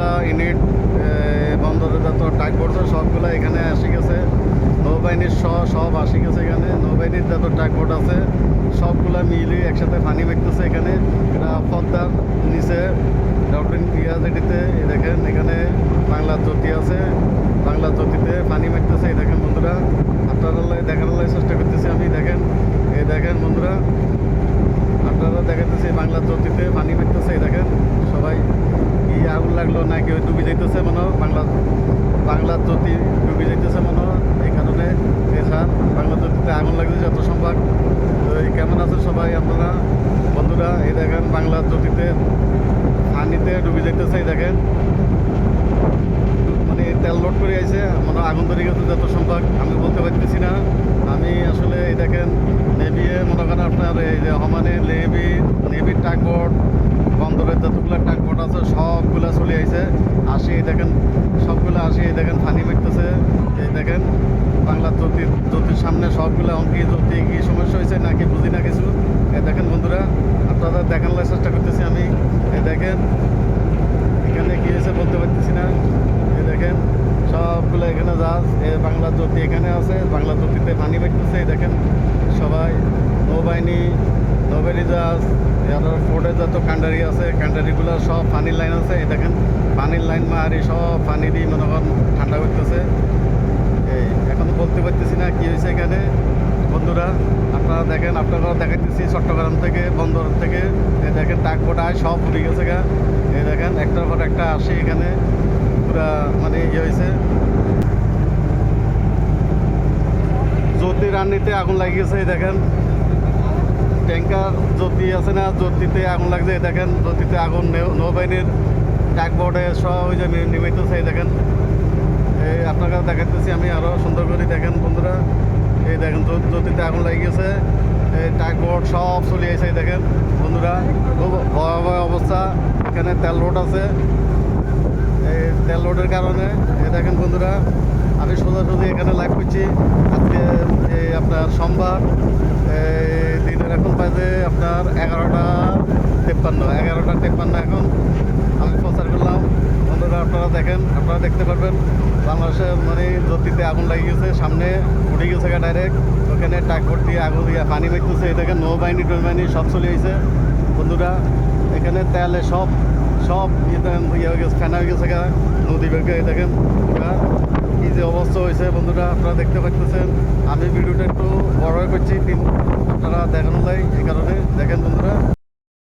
যতগুলা ইউনিট বন্দরে যত টাক পড়ছে সবগুলা এখানে আসি গেছে। নৌবাহিনীর সব আসি গেছে এখানে। নৌবাহিনীর যত টাক বোট আছে সবগুলা মিলে একসাথে পানি মেঘতেছে এখানে। এটা পদ্মার নিচে ডক্টর ইয়াজেডিতে দেখেন এখানে বাংলা জ্যোতি আছে। বাংলা জ্যোতিতে পানি মেঘতেছে। এই দেখেন বন্ধুরা, আপনারা দেখার চেষ্টা করতেছি আমি। দেখেন এই দেখেন বন্ধুরা, আপনারা দেখাতেছি বাংলা জ্যোতিতে পানি মেঘতেছে। এই দেখেন সবাই কি আগুন লাগলো না কেউ ডুবে যাইতেছে মনে হয়। বাংলা জ্যোতি ডুবে যাইতেছে মনে হয়। এই কারণে স্যার বাংলা জ্যোতিতে আগুন লাগছে যত সম্ভব। তো এই কেমন আছে সবাই আপনারা বন্ধুরা? এই দেখেন বাংলা জ্যোতিতে পানিতে ডুবে যাইতেছে। এই দেখেন মানে তেল লোড করে আইছে মনে হয় আগুন ধরে গেছে যত সম্ভব। আমি বলতে পারতেছি না। আমি আসলে এই দেখেন নেভি মনে করেন আপনার এই যে হমানে নেভির টাকবোট বন্দরের যতগুলো টাকবোট আছে সবগুলা চলে আইছে আসি। এই দেখেন সবগুলো আসি। এই দেখেন পানি মেঘতেছে। এই দেখেন বাংলা জ্যোতির সামনে সবগুলো অঙ্কি জ্যোতি কি সমস্যা হয়েছে নাকি বুঝি না কিছু। এই দেখেন বন্ধুরা, আপনারা দেখানোর চেষ্টা করতেছি আমি। এই দেখেন এখানে কি হয়েছে বলতে পারতেছি না। এই দেখেন সবগুলো এখানে জাহাজ বাংলা জ্যোতি এখানে আছে। বাংলা জ্যোতিতে পানি মেঘতেছে। এই দেখেন সবাই নৌবাহিনী জাহাজ আর ফোর্টে যত কান্ডারি আছে কান্ডারিগুলো সব পানির লাইন আছে। এই দেখেন পানির লাইন মারি সব পানি দিয়ে মনে করেন ঠান্ডা করতেছে। এই এখন বলতে পারতেছি না কি হয়েছে এখানে বন্ধুরা। আপনারা দেখেন, আপনারাও দেখাইতেছি চট্টগ্রাম থেকে বন্দর থেকে। এই দেখেন টাকবোট আয় সব উড়ে গেছে গা। এই দেখেন একটার পর একটা আসে এখানে পুরা মানে ইয়ে হয়েছে। জ্যোতি রান্নিতে আগুন লাগিয়ে গেছে। এই দেখেন ট্যাঙ্কার জ্যোতি আছে না, জ্যোতিতে আগুন লাগছে। এই দেখেন জ্যোতিতে আগুন নৌবাহিনীর টাকবোর্ডে সব ওই যে নিমাইতেছে। এই দেখেন এই আপনাকে দেখাতেছি আমি আরও সুন্দর করে। দেখেন বন্ধুরা এই দেখেন জ্যোতিতে আগুন লাগিয়ে গেছে। এই টাকবোর্ড সব চলে আসে। এই দেখেন বন্ধুরা খুব ভয়াবহ অবস্থা। এখানে তেল লোড আছে। এই তেল লোডের কারণে এই দেখেন বন্ধুরা আমি সোজাসুজি এখানে লাইভ করছি। আজকে এই আপনার সোমবার দিনের এখন বাজে আপনার 11:53 এখন আমি প্রচার করলাম বন্ধুরা। আপনারা দেখেন, আপনারা দেখতে পারবেন বাংলাদেশে মানে জ্যোতিতে আগুন লাগিয়ে গেছে। সামনে উঠে গেছে ডাইরেক্ট ওখানে টাকবোট দিয়ে আগুন দিয়ে পানি মেঘতেছে। এই দেখেন নৌবাহিনী সব চলে গেছে বন্ধুরা। এখানে তেলে সব ইয়ে হয়ে গেছে, ফেনা হয়ে গেছে নদী বেগে। দেখেন কি যে অবস্থা হয়েছে বন্ধুরা, আপনারা দেখতে পাচ্ছেন। আমি ভিডিওটা একটু বড় করছি আপনারা দেখানো যায় এই কারণে। দেখেন বন্ধুরা